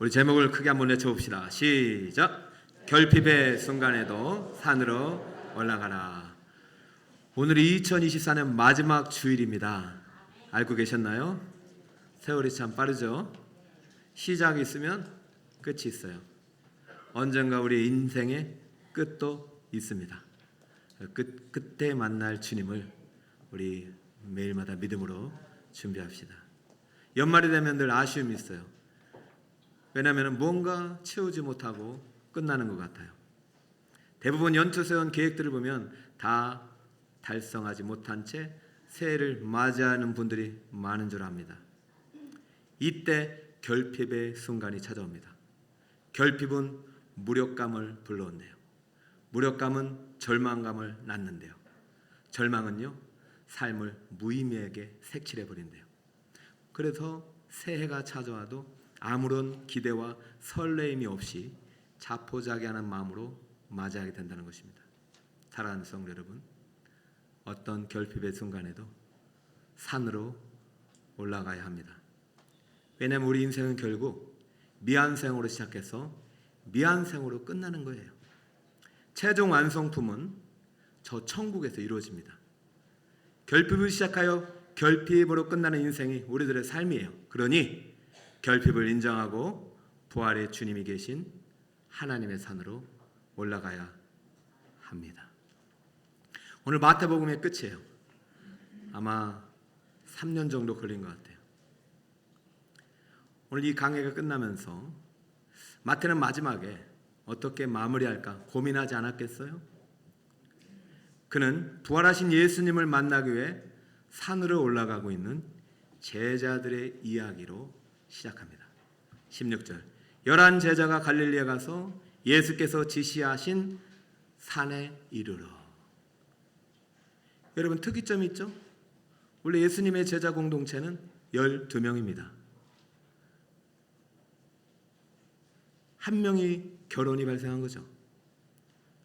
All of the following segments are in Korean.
우리 제목을 크게 한번 외쳐봅시다. 시작. 결핍의 순간에도 산으로 올라가라. 오늘이 2024년 마지막 주일입니다. 알고 계셨나요? 세월이 참 빠르죠. 시작이 있으면 끝이 있어요. 언젠가 우리 인생의 끝도 있습니다. 끝에 만날 주님을 우리 매일마다 믿음으로 준비합시다. 연말이 되면 늘 아쉬움이 있어요. 왜냐하면 뭔가 채우지 못하고 끝나는 것 같아요. 대부분 연초 세운 계획들을 보면 다 달성하지 못한 채 새해를 맞이하는 분들이 많은 줄 압니다. 이때 결핍의 순간이 찾아옵니다. 결핍은 무력감을 불러온대요. 무력감은 절망감을 낳는데요. 절망은요, 삶을 무의미하게 색칠해버린대요. 그래서 새해가 찾아와도 아무런 기대와 설레임이 없이 자포자기하는 마음으로 맞이하게 된다는 것입니다. 사랑하는 성도 여러분, 어떤 결핍의 순간에도 산으로 올라가야 합니다. 왜냐하면 우리 인생은 결국 미완생으로 시작해서 미완생으로 끝나는 거예요. 최종 완성품은 저 천국에서 이루어집니다. 결핍을 시작하여 결핍으로 끝나는 인생이 우리들의 삶이에요. 그러니 결핍을 인정하고 부활의 주님이 계신 하나님의 산으로 올라가야 합니다. 오늘 마태복음의 끝이에요. 아마 3년 정도 걸린 것 같아요. 오늘 이 강해가 끝나면서 마태는 마지막에 어떻게 마무리할까 고민하지 않았겠어요? 그는 부활하신 예수님을 만나기 위해 산으로 올라가고 있는 제자들의 이야기로 시작합니다. 16절 11 제자가 갈릴리에 가서 예수께서 지시하신 산에 이르러. 여러분, 특이점이 있죠? 원래 예수님의 제자 공동체는 12명입니다. 한 명이 결혼이 발생한 거죠.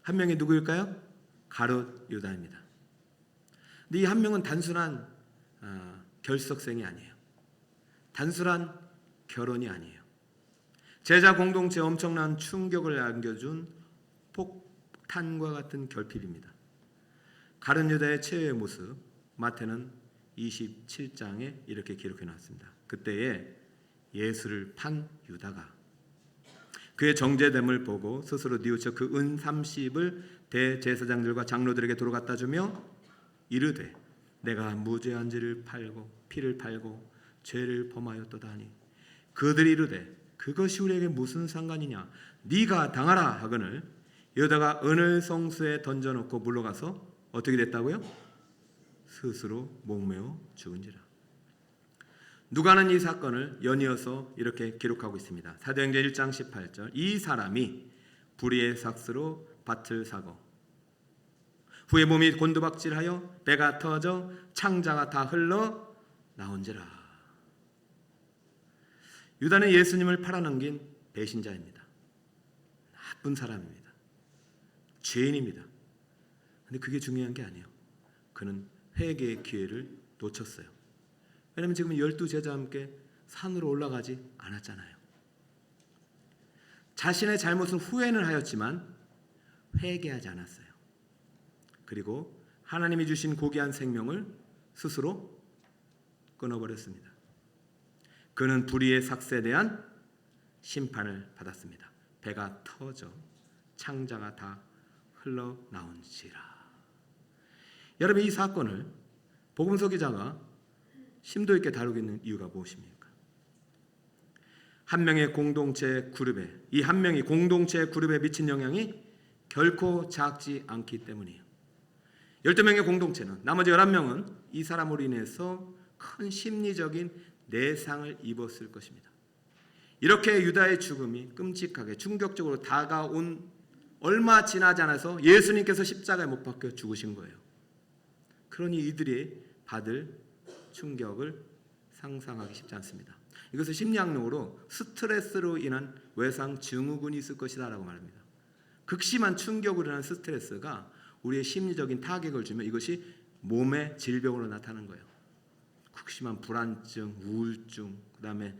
한 명이 누구일까요? 가룟 유다입니다. 근데 이 한 명은 단순한 결석생이 아니에요. 단순한 결혼이 아니에요. 제자 공동체에 엄청난 충격을 안겨준 폭탄과 같은 결핍입니다. 가룟 유다의 최후의 모습, 마태는 27장에 이렇게 기록해 놨습니다. 그때에 예수를 판 유다가 그의 정죄됨을 보고 스스로 뉘우쳐 그 은 30을 대제사장들과 장로들에게 도로 갖다 주며 이르되 내가 무죄한 자를 팔고 피를 팔고 죄를 범하였도다 하니 그들이 이르되 그것이 우리에게 무슨 상관이냐 네가 당하라 하거늘 유다가 은을 성수에 던져놓고 물러가서 어떻게 됐다고요? 스스로 목매어 죽은지라. 누가는 이 사건을 연이어서 이렇게 기록하고 있습니다. 사도행전 1장 18절 이 사람이 불의의 삭스로 밭을 사고 후에 몸이 곤두박질하여 배가 터져 창자가 다 흘러 나온지라. 유다는 예수님을 팔아넘긴 배신자입니다. 나쁜 사람입니다. 죄인입니다. 그런데 그게 중요한 게 아니에요. 그는 회개의 기회를 놓쳤어요. 왜냐하면 지금 12제자와 함께 산으로 올라가지 않았잖아요. 자신의 잘못은 후회는 하였지만 회개하지 않았어요. 그리고 하나님이 주신 고귀한 생명을 스스로 끊어버렸습니다. 그는 불의의 삭스에 대한 심판을 받았습니다. 배가 터져 창자가 다 흘러나온지라. 여러분, 이 사건을 복음서 기자가 심도 있게 다루고 있는 이유가 무엇입니까? 한 명의 공동체 그룹에, 이 한 명이 공동체 그룹에 미친 영향이 결코 작지 않기 때문이에요. 12명의 공동체는 나머지 11명은 이 사람으로 인해서 큰 심리적인 내상을 입었을 것입니다. 이렇게 유다의 죽음이 끔찍하게 충격적으로 다가온 얼마 지나지 않아서 예수님께서 십자가에 못 박혀 죽으신 거예요. 그러니 이들이 받을 충격을 상상하기 쉽지 않습니다. 이것을 심리학용어로 스트레스로 인한 외상 증후군이 있을 것이다 라고 말합니다. 극심한 충격으로 인한 스트레스가 우리의 심리적인 타격을 주면 이것이 몸의 질병으로 나타나는 거예요. 극심한 불안증, 우울증, 그 다음에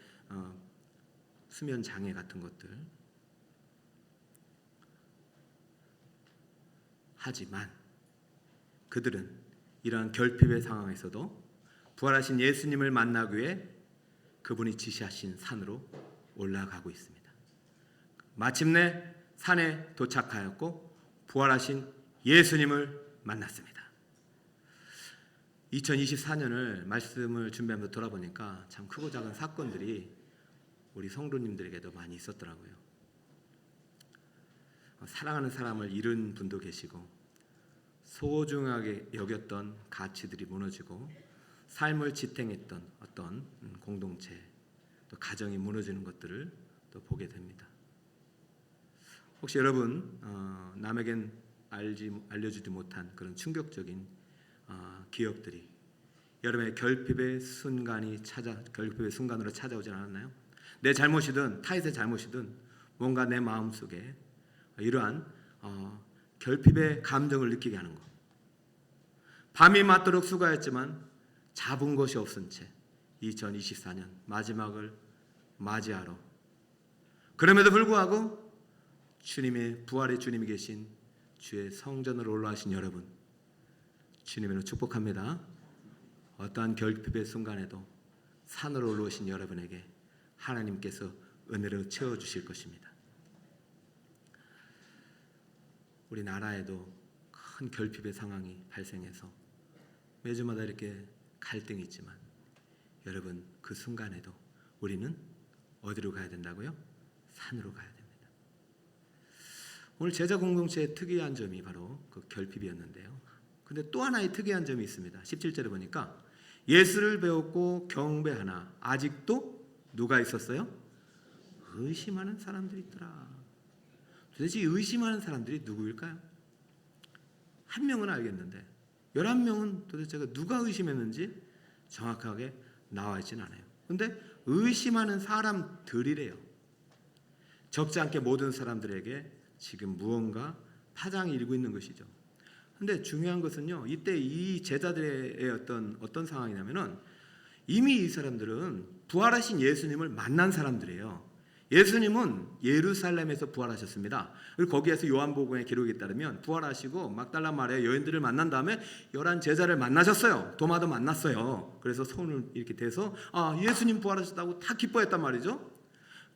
수면 장애 같은 것들. 하지만 그들은 이러한 결핍의 상황에서도 부활하신 예수님을 만나기 위해 그분이 지시하신 산으로 올라가고 있습니다. 마침내 산에 도착하였고 부활하신 예수님을 만났습니다. 2024년을 말씀을 준비하면서 돌아보니까 참 크고 작은 사건들이 우리 성도님들에게도 많이 있었더라고요. 사랑하는 사람을 잃은 분도 계시고, 소중하게 여겼던 가치들이 무너지고, 삶을 지탱했던 어떤 공동체, 또 가정이 무너지는 것들을 또 보게 됩니다. 혹시 여러분 남에겐 알려주지 못한 그런 충격적인 기억들이 여러분의 결핍의 순간으로 찾아오지 않았나요? 내 잘못이든 타인의 잘못이든 뭔가 내 마음속에 이러한 결핍의 감정을 느끼게 하는 것. 밤이 맞도록 수고했지만 잡은 것이 없은 채 2024년 마지막을 맞이하러, 그럼에도 불구하고 주님의 부활의 주님이 계신 주의 성전으로 올라가신 여러분, 주님으로 축복합니다. 어떠한 결핍의 순간에도 산으로 올라오신 여러분에게 하나님께서 은혜로 채워주실 것입니다. 우리나라에도 큰 결핍의 상황이 발생해서 매주마다 이렇게 갈등이 있지만, 여러분 그 순간에도 우리는 어디로 가야 된다고요? 산으로 가야 됩니다. 오늘 제자 공동체의 특이한 점이 바로 그 결핍이었는데요. 근데 또 하나의 특이한 점이 있습니다. 17절에 보니까 예수를 배웠고 경배하나 아직도 누가 있었어요? 의심하는 사람들이 있더라. 도대체 의심하는 사람들이 누구일까요? 한 명은 알겠는데 11명은 도대체 누가 의심했는지 정확하게 나와 있지는 않아요. 근데 의심하는 사람들이래요. 적지 않게 모든 사람들에게 지금 무언가 파장이 일고 있는 것이죠. 근데 중요한 것은요, 이때 이 제자들의 어떤 상황이냐면은 이미 이 사람들은 부활하신 예수님을 만난 사람들이에요. 예수님은 예루살렘에서 부활하셨습니다. 그리고 거기에서 요한복음의 기록에 따르면 부활하시고 막달라 마리아 여인들을 만난 다음에 11 제자를 만나셨어요. 도마도 만났어요. 그래서 손을 이렇게 대서 예수님 부활하셨다고 다 기뻐했단 말이죠.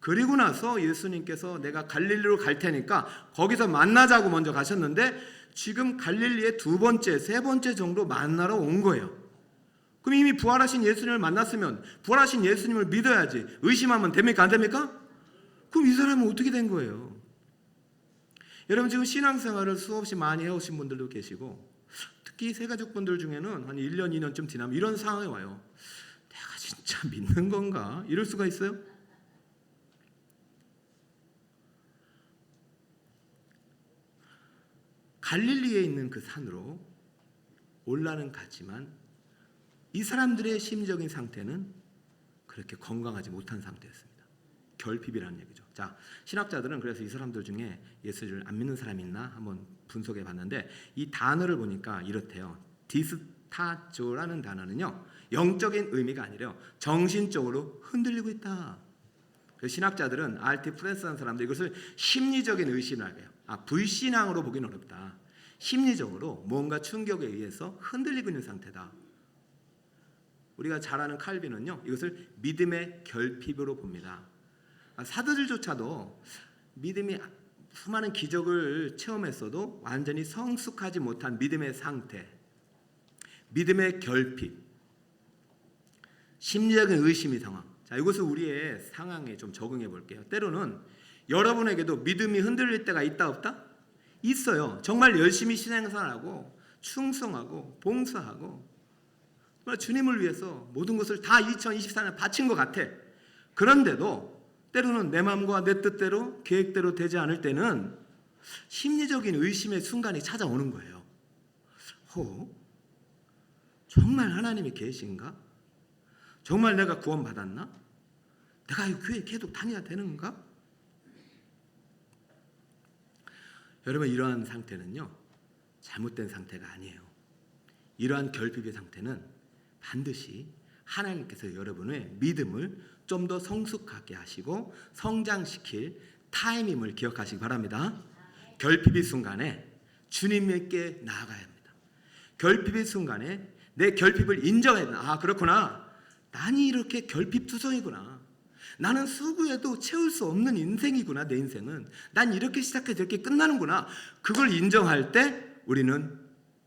그리고 나서 예수님께서 내가 갈릴리로 갈 테니까 거기서 만나자고 먼저 가셨는데, 지금 갈릴리에 2번째, 3번째 정도 만나러 온 거예요. 그럼 이미 부활하신 예수님을 만났으면 부활하신 예수님을 믿어야지. 의심하면 됩니까? 안 됩니까? 그럼 이 사람은 어떻게 된 거예요? 여러분 지금 신앙생활을 수없이 많이 해오신 분들도 계시고, 특히 새가족분들 중에는 한 1년, 2년쯤 지나면 이런 상황이 와요. 내가 진짜 믿는 건가? 이럴 수가 있어요? 갈릴리에 있는 그 산으로 올라는 갔지만 이 사람들의 심리적인 상태는 그렇게 건강하지 못한 상태였습니다. 결핍이라는 얘기죠. 자, 신학자들은 그래서 이 사람들 중에 예수를 안 믿는 사람이 있나 한번 분석해 봤는데, 이 단어를 보니까 이렇대요. 디스타조라는 단어는요, 영적인 의미가 아니라 정신적으로 흔들리고 있다. 그래서 신학자들은 RT 프랜스라는 사람들 이것을 심리적인 의심이라고 해요. 불신앙으로 보기는 어렵다. 심리적으로 뭔가 충격에 의해서 흔들리고 있는 상태다. 우리가 잘 아는 칼빈은요, 이것을 믿음의 결핍으로 봅니다. 사도들조차도 믿음이 수많은 기적을 체험했어도 완전히 성숙하지 못한 믿음의 상태, 믿음의 결핍, 심리적인 의심의 상황. 자, 이것을 우리의 상황에 좀 적응해 볼게요. 때로는 여러분에게도 믿음이 흔들릴 때가 있다 없다? 있어요. 정말 열심히 신앙생활하고 충성하고 봉사하고 정말 주님을 위해서 모든 것을 다 2024년 바친 것 같아. 그런데도 때로는 내 마음과 내 뜻대로 계획대로 되지 않을 때는 심리적인 의심의 순간이 찾아오는 거예요. 정말 하나님이 계신가? 정말 내가 구원받았나? 내가 이 교회 계속 다녀야 되는가? 여러분 이러한 상태는요, 잘못된 상태가 아니에요. 이러한 결핍의 상태는 반드시 하나님께서 여러분의 믿음을 좀 더 성숙하게 하시고 성장시킬 타임임을 기억하시기 바랍니다. 결핍의 순간에 주님께 나아가야 합니다. 결핍의 순간에 내 결핍을 인정해야 된다. 아, 그렇구나. 나는 이렇게 결핍투성이구나. 나는 수고해도 채울 수 없는 인생이구나. 내 인생은 난 이렇게 시작해서 이렇게 끝나는구나. 그걸 인정할 때 우리는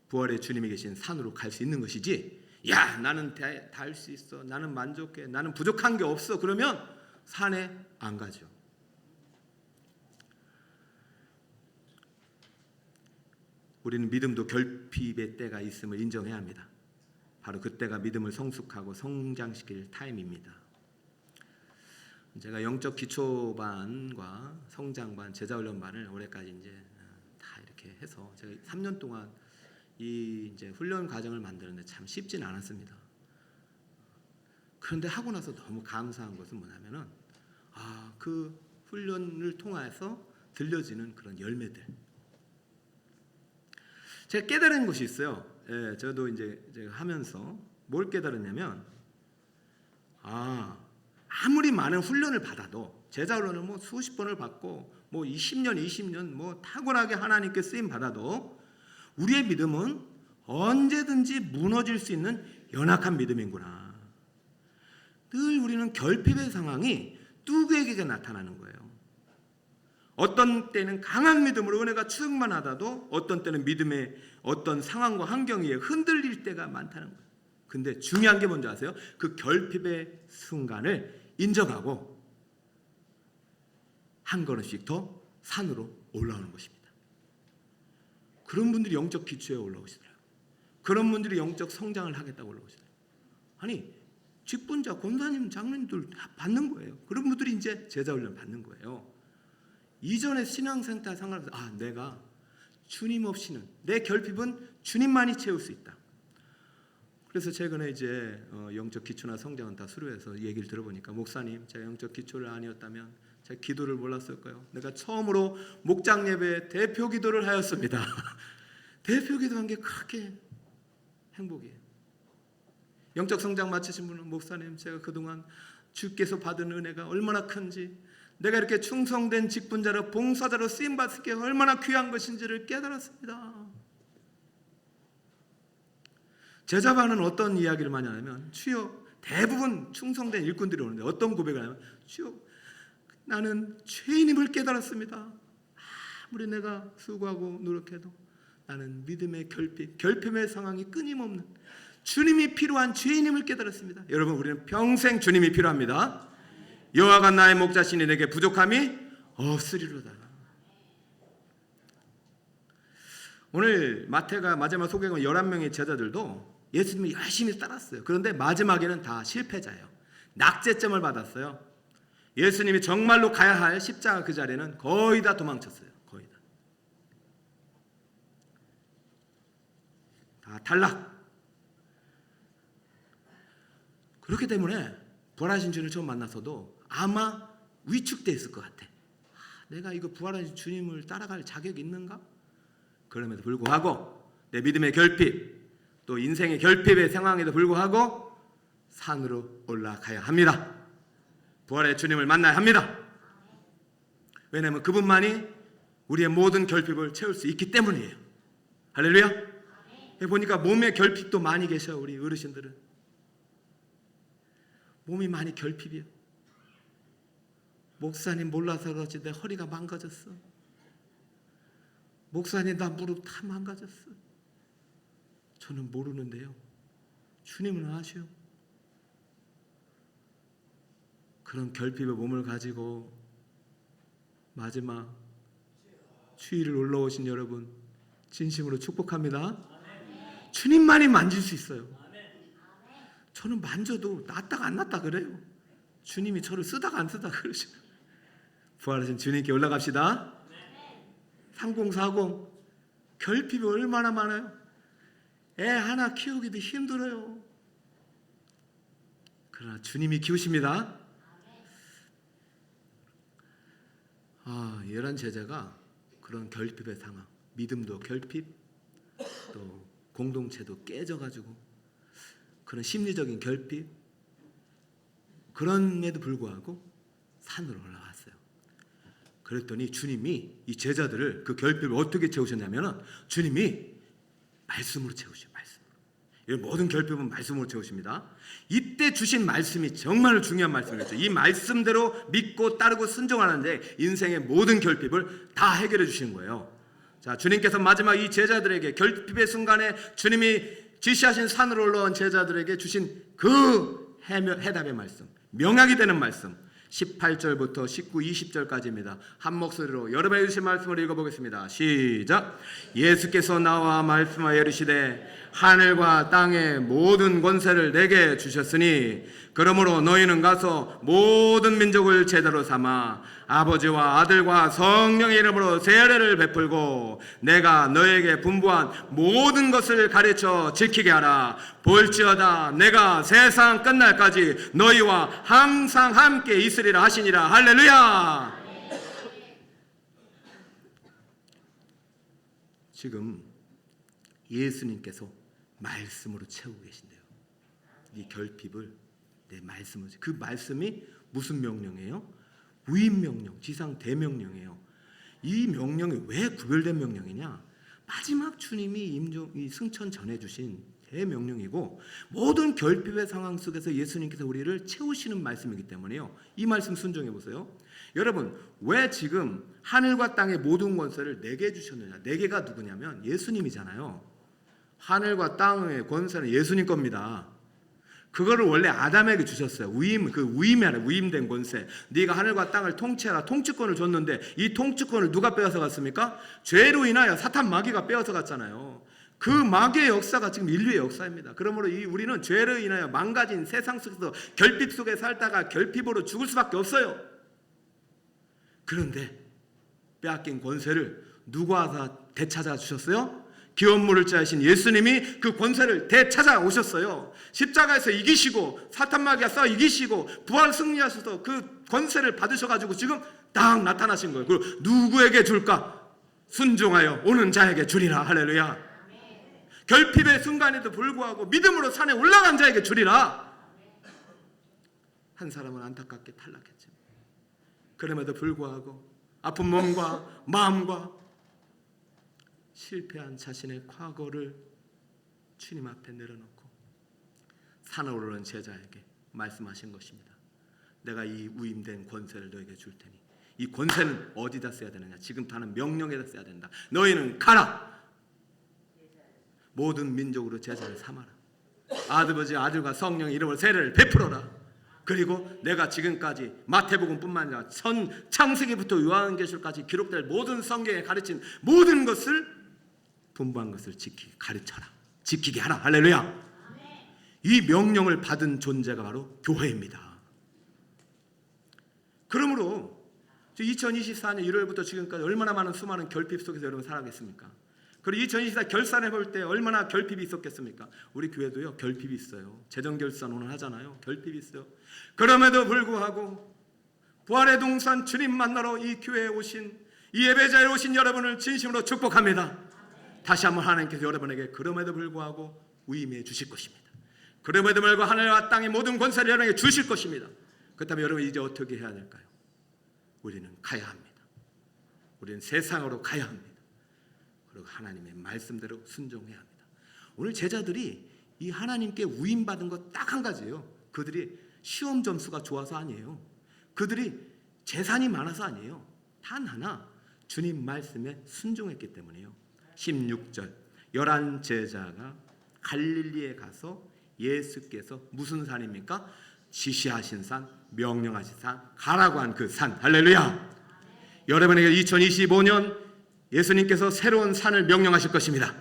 부활의 주님이 계신 산으로 갈 수 있는 것이지, 야, 나는 다 할 수 있어, 나는 만족해, 나는 부족한 게 없어, 그러면 산에 안 가죠. 우리는 믿음도 결핍의 때가 있음을 인정해야 합니다. 바로 그때가 믿음을 성숙하고 성장시킬 타임입니다. 제가 영적 기초반과 성장반, 제자훈련반을 올해까지 이제 다 이렇게 해서 제가 3년 동안 이 이제 훈련 과정을 만드는데 참 쉽진 않았습니다. 그런데 하고 나서 너무 감사한 것은 뭐냐면은 그 훈련을 통해서 들려지는 그런 열매들. 제가 깨달은 것이 있어요. 예, 저도 이제 하면서 뭘 깨달았냐면, 아무리 많은 훈련을 받아도, 제자 훈련을 뭐 수십 번을 받고 뭐 20년 뭐 탁월하게 하나님께 쓰임 받아도 우리의 믿음은 언제든지 무너질 수 있는 연약한 믿음이구나. 늘 우리는 결핍의 상황이 누구에게 나타나는 거예요. 어떤 때는 강한 믿음으로 은혜가 충만하다도 어떤 때는 믿음의 어떤 상황과 환경에 흔들릴 때가 많다는 거예요. 근데 중요한 게 뭔지 아세요? 그 결핍의 순간을 인정하고 한 걸음씩 더 산으로 올라오는 것입니다. 그런 분들이 영적 기초에 올라오시더라고요. 그런 분들이 영적 성장을 하겠다고 올라오시더라고요. 아니, 직분자, 권사님, 장로님들 다 받는 거예요. 그런 분들이 이제 제자훈련 받는 거예요. 이전에 신앙생활 상관없이 내가 주님 없이는, 내 결핍은 주님만이 채울 수 있다. 그래서 최근에 이제 영적 기초나 성장은 다 수료해서 얘기를 들어보니까, 목사님, 제가 영적 기초를 아니었다면 제가 기도를 몰랐을 거예요. 내가 처음으로 목장 예배 대표 기도를 하였습니다. 대표 기도한 게 그렇게 행복이에요. 영적 성장 마치신 분은, 목사님, 제가 그동안 주께서 받은 은혜가 얼마나 큰지, 내가 이렇게 충성된 직분자로 봉사자로 쓰임받을 게 얼마나 귀한 것인지를 깨달았습니다. 제자반은 어떤 이야기를 많이 하냐면, 주여, 대부분 충성된 일꾼들이 오는데 어떤 고백을 하냐면, 주여, 나는 죄인임을 깨달았습니다. 아무리 내가 수고하고 노력해도 나는 믿음의 결핍의 상황이 끊임없는 주님이 필요한 죄인임을 깨달았습니다. 여러분, 우리는 평생 주님이 필요합니다. 여호와가 나의 목자시니 내게 부족함이 없으리로다. 오늘 마태가 마지막 소개한 11명의 제자들도 예수님을 열심히 따랐어요. 그런데 마지막에는 다 실패자예요. 낙제점을 받았어요. 예수님이 정말로 가야 할 십자가 그 자리에는 거의 다 도망쳤어요. 거의 다 탈락. 그렇기 때문에 부활하신 주님을 처음 만나서도 아마 위축돼 있을 것 같아. 내가 이거 부활하신 주님을 따라갈 자격이 있는가? 그럼에도 불구하고 내 믿음의 결핍, 또 인생의 결핍의 상황에도 불구하고 산으로 올라가야 합니다. 부활의 주님을 만나야 합니다. 왜냐하면 그분만이 우리의 모든 결핍을 채울 수 있기 때문이에요. 할렐루야. 보니까 몸에 결핍도 많이 계셔. 우리 어르신들은 몸이 많이 결핍이에요. 목사님 몰라서 그렇지 내 허리가 망가졌어. 목사님 나 무릎 다 망가졌어. 저는 모르는데요, 주님은 아셔. 그런 결핍의 몸을 가지고 마지막 주일을 올라오신 여러분 진심으로 축복합니다. 주님만이 만질 수 있어요. 저는 만져도 낫다가 안 낫다 그래요. 주님이 저를 쓰다가 안 쓰다가 그러시고. 부활하신 주님께 올라갑시다. 3040 결핍이 얼마나 많아요. 애 하나 키우기도 힘들어요. 그러나 주님이 키우십니다. 11 제자가 그런 결핍의 상황, 믿음도 결핍, 또 공동체도 깨져가지고 그런 심리적인 결핍, 그럼에도 불구하고 산으로 올라갔어요. 그랬더니 주님이 이 제자들을 그 결핍을 어떻게 채우셨냐면 주님이 말씀으로 채우셔요. 모든 결핍은 말씀으로 채우십니다. 이때 주신 말씀이 정말 중요한 말씀이었죠. 이 말씀대로 믿고 따르고 순종하는데 인생의 모든 결핍을 다 해결해 주시는 거예요. 자, 주님께서 마지막 이 제자들에게 결핍의 순간에 주님이 지시하신 산으로 올라온 제자들에게 주신 그 해답의 말씀, 명약이 되는 말씀, 18절부터 19, 20절까지입니다. 한 목소리로 여러분의 주신 말씀을 읽어보겠습니다. 시작. 예수께서 나와 말씀하여 이르시되 하늘과 땅의 모든 권세를 내게 주셨으니 그러므로 너희는 가서 모든 민족을 제자로 삼아 아버지와 아들과 성령의 이름으로 세례를 베풀고 내가 너에게 분부한 모든 것을 가르쳐 지키게 하라. 볼지어다 내가 세상 끝날까지 너희와 항상 함께 있으리라 하시니라. 할렐루야. 지금 예수님께서 말씀으로 채우고 계신데요. 이 결핍을 내 말씀으로, 그 말씀이 무슨 명령이에요? 위임 명령, 지상 대명령이에요. 이 명령이 왜 구별된 명령이냐? 마지막 주님이 이 승천 전해주신 대명령이고 모든 결핍의 상황 속에서 예수님께서 우리를 채우시는 말씀이기 때문에요. 이 말씀 순종해 보세요. 여러분, 왜 지금 하늘과 땅의 모든 권세를 내게 주셨느냐? 내게가 누구냐면 예수님이잖아요. 하늘과 땅의 권세는 예수님 겁니다. 그거를 원래 아담에게 주셨어요. 위임된 권세. 네가 하늘과 땅을 통치하라. 통치권을 줬는데 이 통치권을 누가 빼앗아 갔습니까? 죄로 인하여 사탄 마귀가 빼앗아 갔잖아요. 그 마귀의 역사가 지금 인류의 역사입니다. 그러므로 우리는 죄로 인하여 망가진 세상 속에서 결핍 속에 살다가 결핍으로 죽을 수밖에 없어요. 그런데 빼앗긴 권세를 누가 되찾아 주셨어요? 기업물을 짜신 예수님이 그 권세를 되찾아 오셨어요. 십자가에서 이기시고 사탄 마귀가 싸워 이기시고 부활 승리하셔서 그 권세를 받으셔가지고 지금 딱 나타나신 거예요. 그리고 누구에게 줄까? 순종하여 오는 자에게 주리라. 할렐루야. 결핍의 순간에도 불구하고 믿음으로 산에 올라간 자에게 주리라. 한 사람은 안타깝게 탈락했죠. 그럼에도 불구하고 아픈 몸과 마음과 실패한 자신의 과거를 주님 앞에 내려놓고 산에 오르는 제자에게 말씀하신 것입니다. 내가 이 위임된 권세를 너에게 줄 테니 이 권세는 어디다 써야 되느냐? 지금 하는 명령에다 써야 된다. 너희는 가라. 모든 민족으로 제자를 삼아라. 아들과 성령의 이름으로 세례를 베풀어라. 그리고 내가 지금까지 마태복음뿐만 아니라 창세기부터 요한계시록까지 기록될 모든 성경에 가르친 모든 것을 분부한 것을 가르쳐라. 지키게 하라. 할렐루야. 이 명령을 받은 존재가 바로 교회입니다. 그러므로 2024년 1월부터 지금까지 얼마나 많은 수많은 결핍 속에서 여러분 살아가겠습니까? 그리고 2024 결산해 볼 때 얼마나 결핍이 있었겠습니까? 우리 교회도요 결핍이 있어요. 재정 결산 오늘 하잖아요. 결핍이 있어요. 그럼에도 불구하고 부활의 동산 주님 만나러 이 교회에 오신 이 예배자에 오신 여러분을 진심으로 축복합니다. 다시 한번 하나님께서 여러분에게 그럼에도 불구하고 위임해 주실 것입니다. 그럼에도 불구하고 하늘과 땅의 모든 권세를 여러분에게 주실 것입니다. 그렇다면 여러분 이제 어떻게 해야 될까요? 우리는 가야 합니다. 우리는 세상으로 가야 합니다. 그리고 하나님의 말씀대로 순종해야 합니다. 오늘 제자들이 이 하나님께 위임받은 것 딱 한 가지예요. 그들이 시험 점수가 좋아서 아니에요. 그들이 재산이 많아서 아니에요. 단 하나 주님 말씀에 순종했기 때문이에요. 16절 11 제자가 갈릴리에 가서 예수께서 무슨 산입니까? 지시하신 산, 명령하신 산, 가라고 한 그 산. 할렐루야. 여러분에게 2025년 예수님께서 새로운 산을 명령하실 것입니다.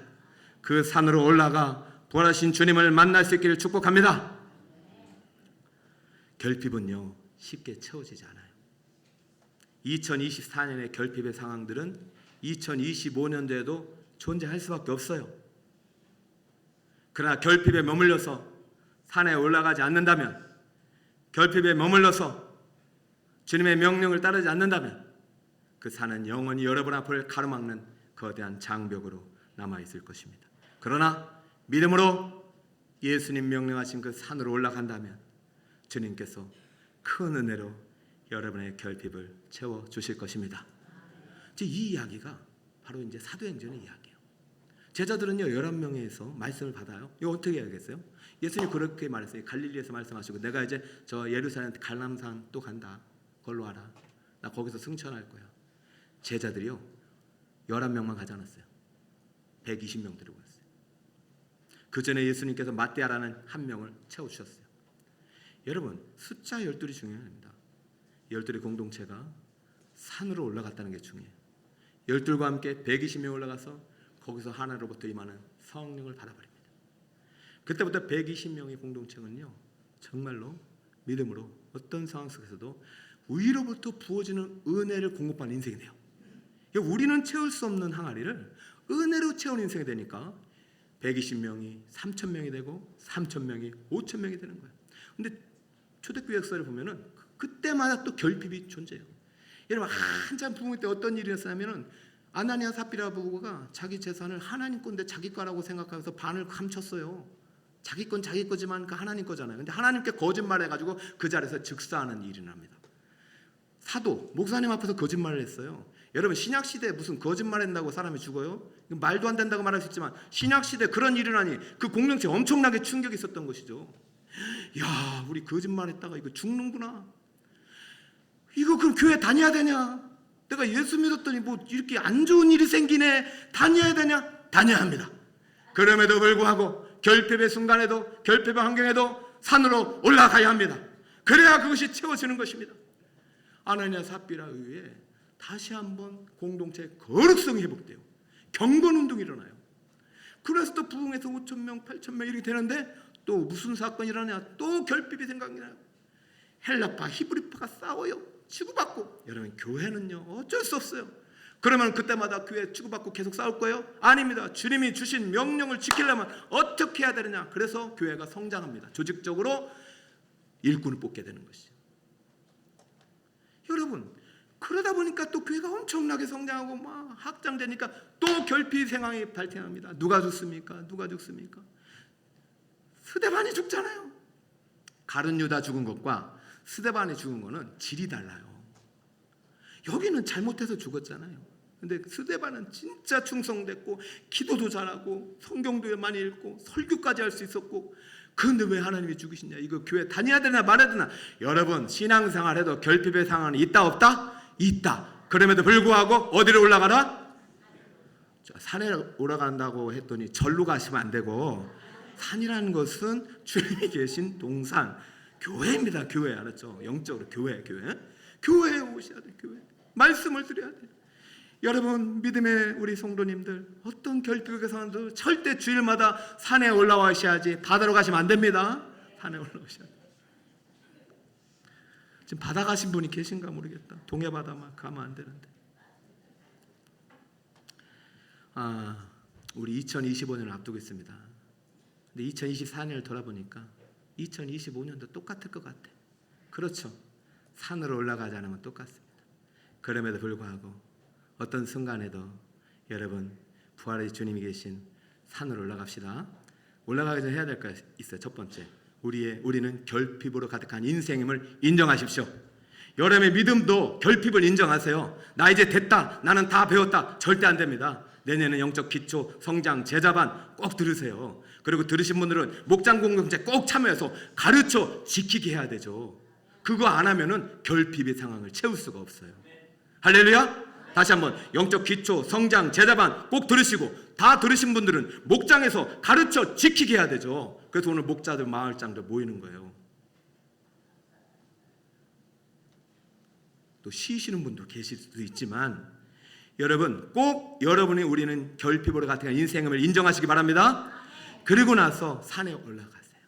그 산으로 올라가 부활하신 주님을 만날 수 있기를 축복합니다. 결핍은요 쉽게 채워지지 않아요. 2024년의 결핍의 상황들은 2025년도에도 존재할 수밖에 없어요. 그러나 결핍에 머물러서 산에 올라가지 않는다면, 결핍에 머물러서 주님의 명령을 따르지 않는다면 그 산은 영원히 여러분 앞을 가로막는 거대한 장벽으로 남아있을 것입니다. 그러나 믿음으로 예수님 명령하신 그 산으로 올라간다면 주님께서 큰 은혜로 여러분의 결핍을 채워 주실 것입니다. 이 이야기가 바로 이제 사도행전의 이야기예요. 제자들은요 11명에서 말씀을 받아요. 이거 어떻게 해야겠어요? 예수님 그렇게 말했어요. 갈릴리에서 말씀하시고 내가 이제 저 예루살렘 갈람산 또 간다. 걸로 와라. 나 거기서 승천할 거야. 제자들이요 11명만 가지 않았어요. 120명 들고 왔어요. 그 전에 예수님께서 마띠아라는 한 명을 채워주셨어요. 여러분 숫자 12이 중요합니다. 12의 공동체가 산으로 올라갔다는 게 중요해요. 12과 함께 120명 올라가서 거기서 하나로부터 임하는 성령을 받아버립니다. 그때부터 120명의 공동체는요 정말로 믿음으로 어떤 상황 속에서도 위로부터 부어지는 은혜를 공급하는 인생이 돼요. 우리는 채울 수 없는 항아리를 은혜로 채우는 인생이 되니까 120명이 3,000명이 되고 3,000명이 5,000명이 되는 거예요. 근데 초대교회 역사를 보면은 그때마다 또 결핍이 존재해요. 여러분 한참 부흥 때 어떤 일이 있었냐면은 아나니아 삽비라 부부가 자기 재산을 하나님 건데 자기 거라고 생각하면서 반을 감췄어요. 자기 건 자기 거지만 그 하나님 거잖아요. 근데 하나님께 거짓말해가지고 그 자리에서 즉사하는 일이 납니다. 사도 목사님 앞에서 거짓말을 했어요. 여러분 신약 시대에 무슨 거짓말한다고 사람이 죽어요? 말도 안 된다고 말할 수 있지만 신약 시대 그런 일이 나니 그 공동체에 엄청나게 충격이 있었던 것이죠. 야, 우리 거짓말했다가 이거 죽는구나. 이거 그럼 교회 다녀야 되냐? 내가 예수 믿었더니 뭐 이렇게 안 좋은 일이 생기네. 다녀야 되냐? 다녀야 합니다. 그럼에도 불구하고 결핍의 순간에도 결핍의 환경에도 산으로 올라가야 합니다. 그래야 그것이 채워지는 것입니다. 아나니아 삽비라 의회에 다시 한번 공동체의 거룩성이 회복돼요. 경건운동이 일어나요. 그래서 또 부흥에서 5,000명, 8,000명 이렇게 되는데 또 무슨 사건이 일어나냐? 또 결핍이 생각이 나요. 헬라파, 히브리파가 싸워요. 치고받고. 여러분 교회는요 어쩔 수 없어요. 그러면 그때마다 교회 치고받고 계속 싸울 거예요? 아닙니다. 주님이 주신 명령을 지키려면 어떻게 해야 되느냐? 그래서 교회가 성장합니다. 조직적으로 일꾼을 뽑게 되는 것이죠. 여러분 그러다 보니까 또 교회가 엄청나게 성장하고 막 확장되니까 또 결핍 상황이 발생합니다. 누가 죽습니까? 누가 죽습니까? 스데반이 죽잖아요. 가룟 유다 죽은 것과 스데반이 죽은 거는 질이 달라요. 여기는 잘못해서 죽었잖아요. 근데 스데반은 진짜 충성됐고 기도도 잘하고 성경도 많이 읽고 설교까지 할 수 있었고 그런데 왜 하나님이 죽이시냐? 이거 교회 다녀야 되나 말아야 되나? 여러분 신앙생활해도 결핍의 상황이 있다 없다? 있다. 그럼에도 불구하고 어디로 올라가라? 산에 올라간다고 했더니 절로 가시면 안 되고 산이라는 것은 주님이 계신 동산 교회입니다. 교회 알았죠? 영적으로 교회에 오셔야 돼. 교회 말씀을 드려야 돼. 여러분 믿음의 우리 성도님들 어떤 결핍의 상황도 절대 주일마다 산에 올라와셔야지 바다로 가시면 안 됩니다. 산에 올라오셔야 돼. 지금 바다 가신 분이 계신가 모르겠다. 동해 바다만 가면 안 되는데. 우리 2025년을 앞두고 있습니다. 근데 2024년을 돌아보니까 2025년도 똑같을 것 같아. 그렇죠. 산으로 올라가지 않으면 똑같습니다. 그럼에도 불구하고 어떤 순간에도 여러분 부활의 주님이 계신 산으로 올라갑시다. 올라가기 전에 해야 될 거 있어요. 첫 번째, 우리는 결핍으로 가득한 인생임을 인정하십시오. 여러분의 믿음도 결핍을 인정하세요. 나 이제 됐다. 나는 다 배웠다. 절대 안 됩니다. 내년에 영적 기초, 성장, 제자반 꼭 들으세요. 그리고 들으신 분들은 목장 공동체 꼭 참여해서 가르쳐 지키게 해야 되죠. 그거 안 하면은 결핍의 상황을 채울 수가 없어요. 할렐루야. 다시 한번 영적 기초, 성장, 제자반 꼭 들으시고 다 들으신 분들은 목장에서 가르쳐 지키게 해야 되죠. 그래서 오늘 목자들 마을장들 모이는 거예요. 또 쉬시는 분도 계실 수도 있지만 여러분 꼭 여러분이 우리는 결핍으로 가득한 인생을 인정하시기 바랍니다. 그리고 나서 산에 올라가세요.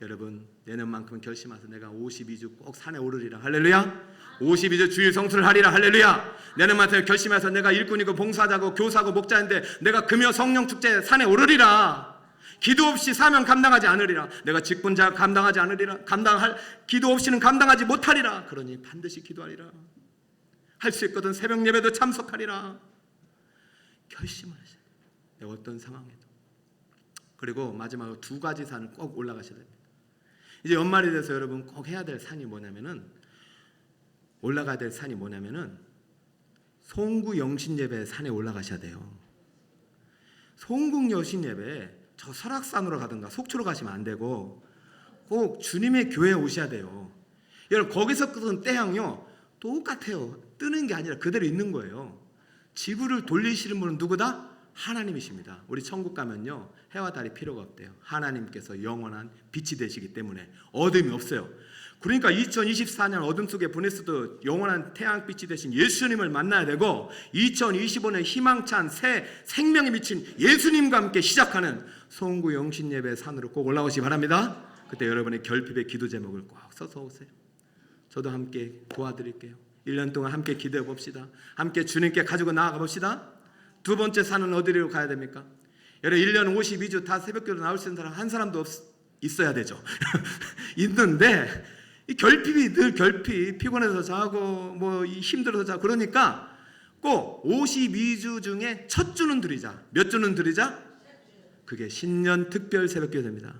여러분 내년만큼은 결심하셔서 내가 52주 꼭 산에 오르리라. 할렐루야. 52주 주일 성수를 하리라. 할렐루야. 내년만큼 결심해서 내가 일꾼이고 봉사자고 교사고 목자인데 내가 금요 성령 축제 산에 오르리라. 기도 없이 사명 감당하지 않으리라. 내가 직분자 감당하지 않으리라. 기도 없이는 감당하지 못하리라. 그러니 반드시 기도하리라. 할 수 있거든 새벽 예배도 참석하리라. 결심을 하셔야 돼요. 내가 어떤 상황에도. 그리고 마지막으로 2가지 산을 꼭 올라가셔야 됩니다. 이제 연말이 돼서 여러분 꼭 해야 될 산이 뭐냐면은, 올라가야 될 산이 뭐냐면은 송구 영신예배 산에 올라가셔야 돼요. 송구 영신예배 저 설악산으로 가든가 속초로 가시면 안 되고 꼭 주님의 교회에 오셔야 돼요. 여러분 거기서 끄는 태양요 똑같아요. 뜨는 게 아니라 그대로 있는 거예요. 지구를 돌리시는 분은 누구다? 하나님이십니다. 우리 천국 가면요 해와 달이 필요가 없대요. 하나님께서 영원한 빛이 되시기 때문에 어둠이 없어요. 그러니까 2024년 어둠 속에 보냈어도 영원한 태양빛이 되신 예수님을 만나야 되고, 2025년 희망찬 새 생명에 미친 예수님과 함께 시작하는 송구 영신예배 산으로 꼭 올라오시기 바랍니다. 그때 여러분의 결핍의 기도 제목을 꼭 써서 오세요. 저도 함께 도와드릴게요. 1년 동안 함께 기도해 봅시다. 함께 주님께 가지고 나아가 봅시다. 두 번째 산은 어디로 가야 됩니까? 여러분 1년 52주 다 새벽기도 나올 수 있는 사람 한 사람도 있어야 되죠. 있는데 이 결핍이 늘 결핍, 피곤해서 자고 뭐 힘들어서 자고 그러니까 꼭 52주 중에 첫 주는 드리자. 몇 주는 드리자? 그게 신년 특별 새벽기도 됩니다.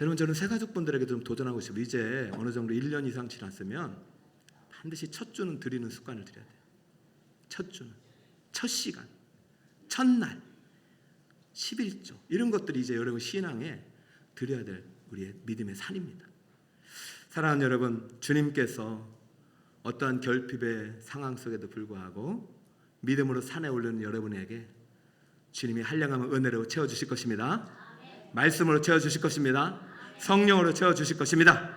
여러분 저는 새가족분들에게 좀 도전하고 싶어요. 이제 어느 정도 1년 이상 지났으면 반드시 첫 주는 드리는 습관을 들여야 돼요. 첫 주는, 첫 시간, 첫날, 11조 이런 것들이 이제 여러분 신앙에 드려야 될 우리의 믿음의 산입니다. 사랑하는 여러분, 주님께서 어떠한 결핍의 상황 속에도 불구하고 믿음으로 산에 오르는 여러분에게 주님이 한량함을 은혜로 채워주실 것입니다. 말씀으로 채워주실 것입니다. 성령으로 채워주실 것입니다.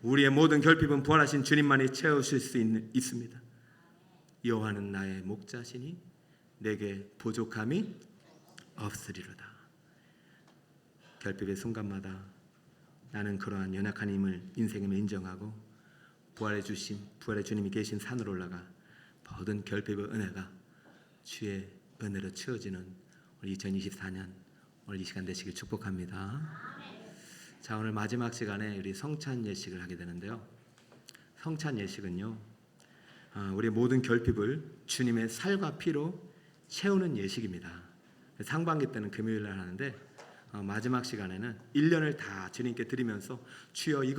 우리의 모든 결핍은 부활하신 주님만이 채우실 수 있습니다. 여호와는 나의 목자시니 내게 부족함이 없으리로다. 결핍의 순간마다 나는 그러한 연약한 힘을 인생임을 인정하고 부활의 주님이 계신 산으로 올라가 모든 결핍의 은혜가 주의 은혜로 채워지는 우리 2024년 오늘 이 시간 되시길 축복합니다. 자, 오늘 마지막 시간에 우리 성찬 예식을 하게 되는데요. 성찬 예식은요, 우리 모든 결핍을 주님의 살과 피로 채우는 예식입니다. 상반기 때는 금요일 날 하는데 마지막 시간에는 1년을 다 주님께 드리면서 주여 이거